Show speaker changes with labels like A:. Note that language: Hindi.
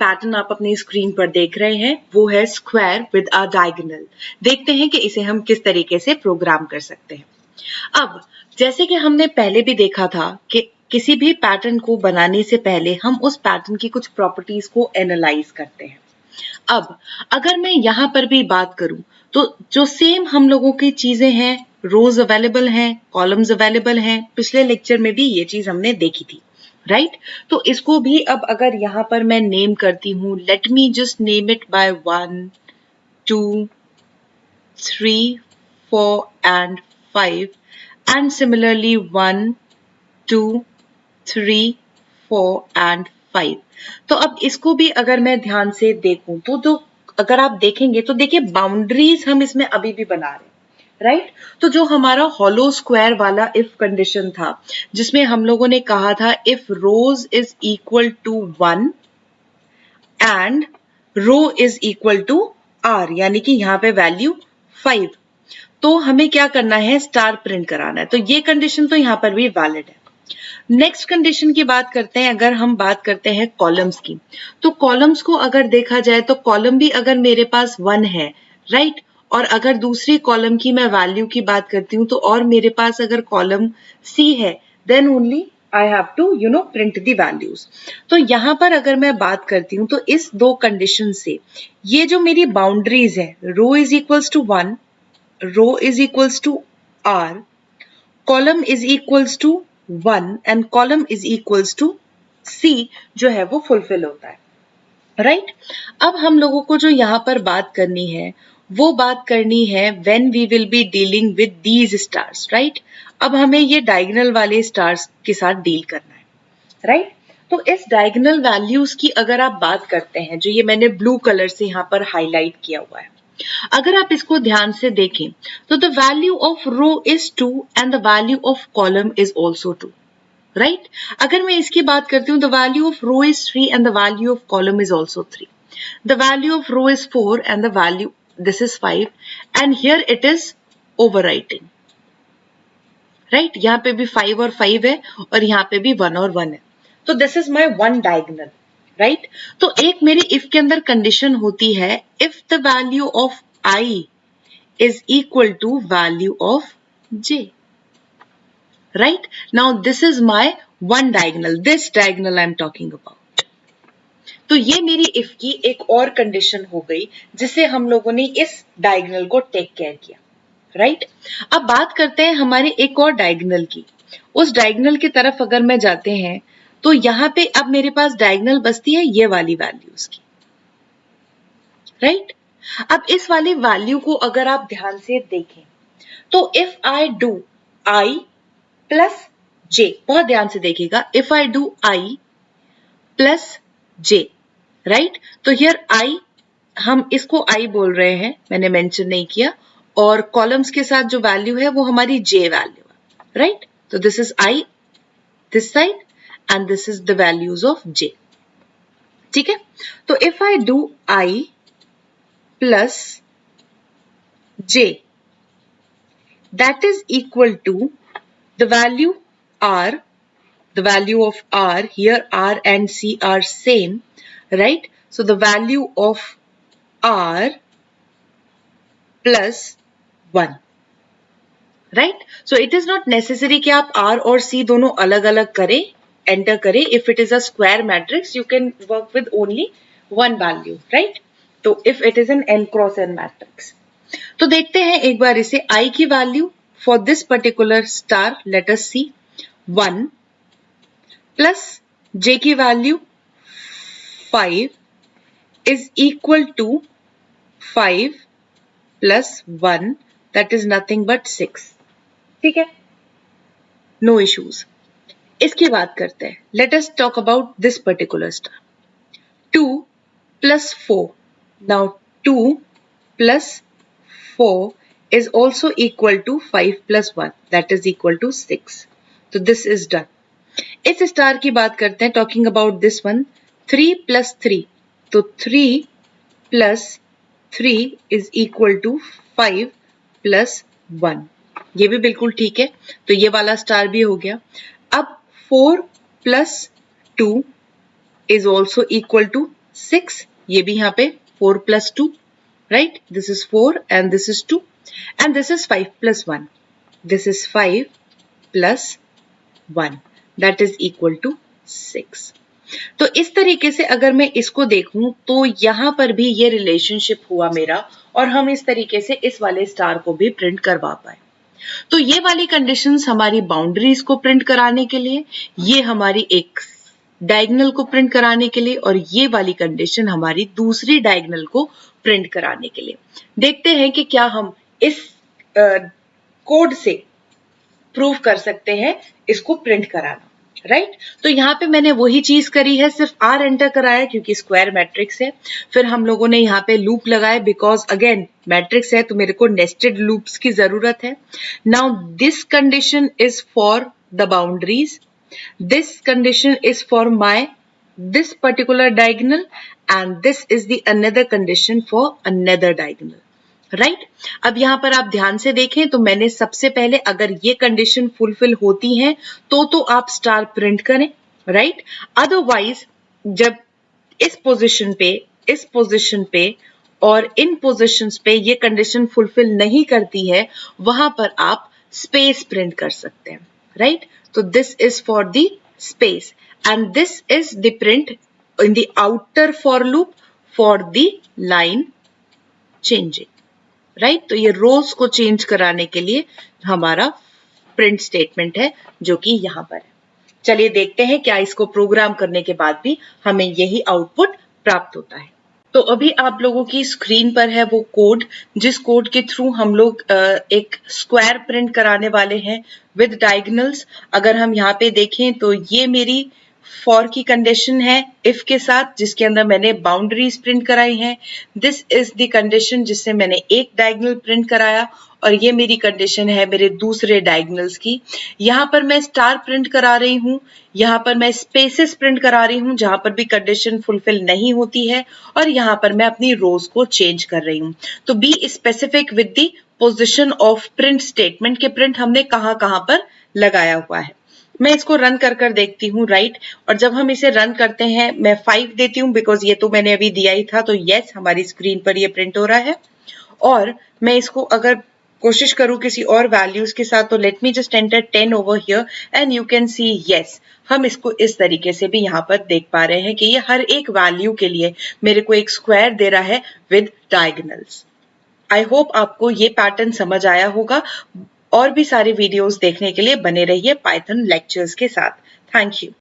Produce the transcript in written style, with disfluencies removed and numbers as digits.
A: पैटर्न आप अपनी स्क्रीन पर देख रहे हैं वो है स्क्वायर विद अ डायगोनल। देखते हैं कि इसे हम किस तरीके से प्रोग्राम कर सकते हैं। अब जैसे कि हमने पहले भी देखा था कि किसी भी पैटर्न को बनाने से पहले हम उस पैटर्न की कुछ प्रॉपर्टीज को एनालाइज करते हैं। अब अगर मैं यहां पर भी बात करूं तो जो सेम हम लोगों की चीजें हैं, रोज अवेलेबल हैं, कॉलम्स अवेलेबल हैं, पिछले लेक्चर में भी ये चीज हमने देखी थी, राइट? तो इसको भी अब अगर यहां पर मैं नेम करती हूं, let me just name it by 1 2 3 4 and 5 and similarly 1 2 3 4 and 5। तो अब इसको भी अगर मैं ध्यान से देखूं तो जो अगर आप देखेंगे तो देखिए बाउंड्रीज हम इसमें अभी भी बना रहे हैं, राइट? तो जो हमारा हॉलो स्क्वायर वाला इफ कंडीशन था जिसमें हम लोगों ने कहा था if rows is equal to 1 and row is equal to R, यानी कि यहाँ पे वैल्यू 5, तो हमें क्या करना है, स्टार प्रिंट कराना है। तो ये कंडीशन तो यहाँ पर भी वैलिड है। नेक्स्ट कंडीशन की बात करते हैं। अगर हम बात करते हैं कॉलम्स की, तो कॉलम्स को अगर देखा जाए तो कॉलम भी अगर मेरे पास 1 है, राइट, और अगर दूसरी कॉलम की मैं वैल्यू की बात करती हूँ तो और मेरे पास अगर कॉलम सी है then only I have to print the values. तो यहां पर अगर मैं बात करती हूँ तो इस दो कंडीशन से ये जो मेरी बाउंड्रीज है, row is equals to 1, row is equals to R, column is equals to 1 and column is equals to C जो है वो फुलफिल होता है, राइट? अब हम लोगों को जो यहाँ पर बात करनी है वो बात करनी है when we will be dealing with these stars, right? अब हमें ये डायगोनल वाले स्टार्स के साथ डील करना है, राइट? तो इस डायगोनल वैल्यूज की अगर आप बात करते हैं, जो ये मैंने ब्लू कलर से यहाँ पर हाईलाइट किया हुआ है, अगर आप इसको ध्यान से देखें तो the value of row is 2 and the value of column is also 2, right? अगर मैं इसकी बात करती हूँ, the value of row is 3 and the value of column is also 3, the value of row is 4 and the value this is 5 and here it is overwriting, right? यहाँ पे भी 5 और 5 है और यहाँ पे भी 1 और 1 है। तो this is my one diagonal, right? तो एक मेरी इफ के अंदर कंडीशन होती है if the value of I is equal to value of J, right? Now this is my one diagonal, this diagonal I am talking about. तो ये मेरी इफ की एक और कंडीशन हो गई जिससे हम लोगों ने इस डायगोनल को टेक केयर किया, राइट? अब बात करते हैं हमारे एक और डायगोनल की। उस डायगोनल की तरफ अगर मैं जाते हैं तो यहां पे अब मेरे पास डायगोनल बचती है ये वाली वैल्यूज की, राइट? अब इस वाली वैल्यू को अगर आप ध्यान से देखें तो if I do I plus J, बहुत ध्यान से देखिएगा, if I do I plus J, right? तो हियर आई, हम इसको आई बोल रहे हैं, मैंने मेंशन नहीं किया, और कॉलम्स के साथ जो वैल्यू है वो हमारी जे वैल्यू है, राइट? तो this is I this side and this is the values of J, ठीक है? तो if I do I plus J, that is equal to the value r, the value of r, here r and c are same, right? So the value of r plus 1, right? So it is not necessary कि आप r और c दोनों अलग अलग करें, enter करें. If it is a square matrix, you can work with only one value, right? तो if it is an n cross n matrix, तो देखते हैं एक बार इसे, i की value for this particular star let us see 1 plus j की value 5 is equal to 5 plus 1 that is nothing but 6, ठीक है? No issues. इसकी बात करते हैं, let us talk about this particular star 2 plus 4, now 2 plus 4 is also equal to 5 plus 1 that is equal to 6. So this is done. इस स्टार की बात करते हैं, talking about this one, 3 plus 3, तो 3 plus 3 is equal to 5 plus 1, ये भी बिल्कुल ठीक है, तो ये वाला स्टार भी हो गया। अब 4 plus 2 is also equal to 6, ये भी यहाँ पे 4 plus 2, right? This is 4 and this is 2 and this is 5 plus 1. This is 5 plus 1 that is equal to 6. तो इस तरीके से अगर मैं इसको देखूं तो यहाँ पर भी ये रिलेशनशिप हुआ मेरा और हम इस तरीके से इस वाले स्टार को भी प्रिंट करवा पाए। तो ये वाली कंडीशंस हमारी बाउंड्रीज को प्रिंट कराने के लिए, ये हमारी एक डायगोनल को प्रिंट कराने के लिए और ये वाली कंडीशन हमारी दूसरी डायगोनल को प्रिंट कराने के लिए। देखते हैं कि क्या हम इस कोड से प्रूव कर सकते हैं इसको प्रिंट कराना, राइट? तो यहाँ पे मैंने वही चीज करी है, सिर्फ R एंटर कराया क्योंकि स्क्वायर मैट्रिक्स है। फिर हम लोगों ने यहाँ पे लूप लगाए बिकॉज अगेन मैट्रिक्स है तो मेरे को नेस्टेड लूप्स की जरूरत है। Now this condition is for the boundaries, this condition is for my this particular diagonal and this is the another condition for another diagonal, right? अब यहाँ पर आप ध्यान से देखें तो मैंने सबसे पहले अगर ये कंडीशन फुलफिल होती है तो आप स्टार प्रिंट करें, राइट? अदरवाइज जब इस पोजीशन पे और इन पोजीशंस पे ये कंडीशन फुलफिल नहीं करती है वहां पर आप स्पेस प्रिंट कर सकते हैं, right? So this is for the space and this is the print in the outer for loop for the line changing, right? तो ये rows को change कराने के लिए हमारा print statement है जो कि यहाँ पर है। चलिए देखते हैं क्या इसको प्रोग्राम करने के बाद भी हमें यही आउटपुट प्राप्त होता है। तो अभी आप लोगों की स्क्रीन पर है वो कोड जिस कोड के थ्रू हम लोग एक स्क्वायर प्रिंट कराने वाले हैं विद डायगोनल्स। अगर हम यहाँ पे देखें तो ये मेरी फॉर की कंडीशन है इफ के साथ जिसके अंदर मैंने बाउंड्रीज प्रिंट कराई हैं। दिस इज द कंडीशन जिससे मैंने एक डायगोनल प्रिंट कराया और ये मेरी कंडीशन है मेरे दूसरे डायगोनल्स की। यहाँ पर मैं स्टार प्रिंट करा रही हूँ, यहाँ पर मैं स्पेसेस प्रिंट करा रही हूँ जहां पर भी कंडीशन फुलफिल नहीं होती है और यहाँ पर मैं अपनी रोज को चेंज कर रही हूँ। तो be specific with the position of print statement के प्रिंट हमने कहाँ पर लगाया हुआ है। मैं इसको रन कर देखती हूँ, राइट? और जब हम इसे रन करते हैं मैं 5 देती हूँ बिकॉज ये तो मैंने अभी दिया ही था। तो यस हमारी स्क्रीन पर ये प्रिंट हो रहा है और मैं इसको अगर कोशिश करूं किसी और वैल्यूज के साथ तो let me just enter 10 over here and you can see yes हम इसको इस तरीके से भी यहाँ पर देख पा रहे हैं कि ये हर एक वैल्यू के लिए मेरे को एक स्क्वायर दे रहा है विद डायगोनल्स। आई होप आपको ये पैटर्न समझ आया होगा। और भी सारे वीडियोस देखने के लिए बने रहिए पाइथन लेक्चर्स के साथ। Thank you.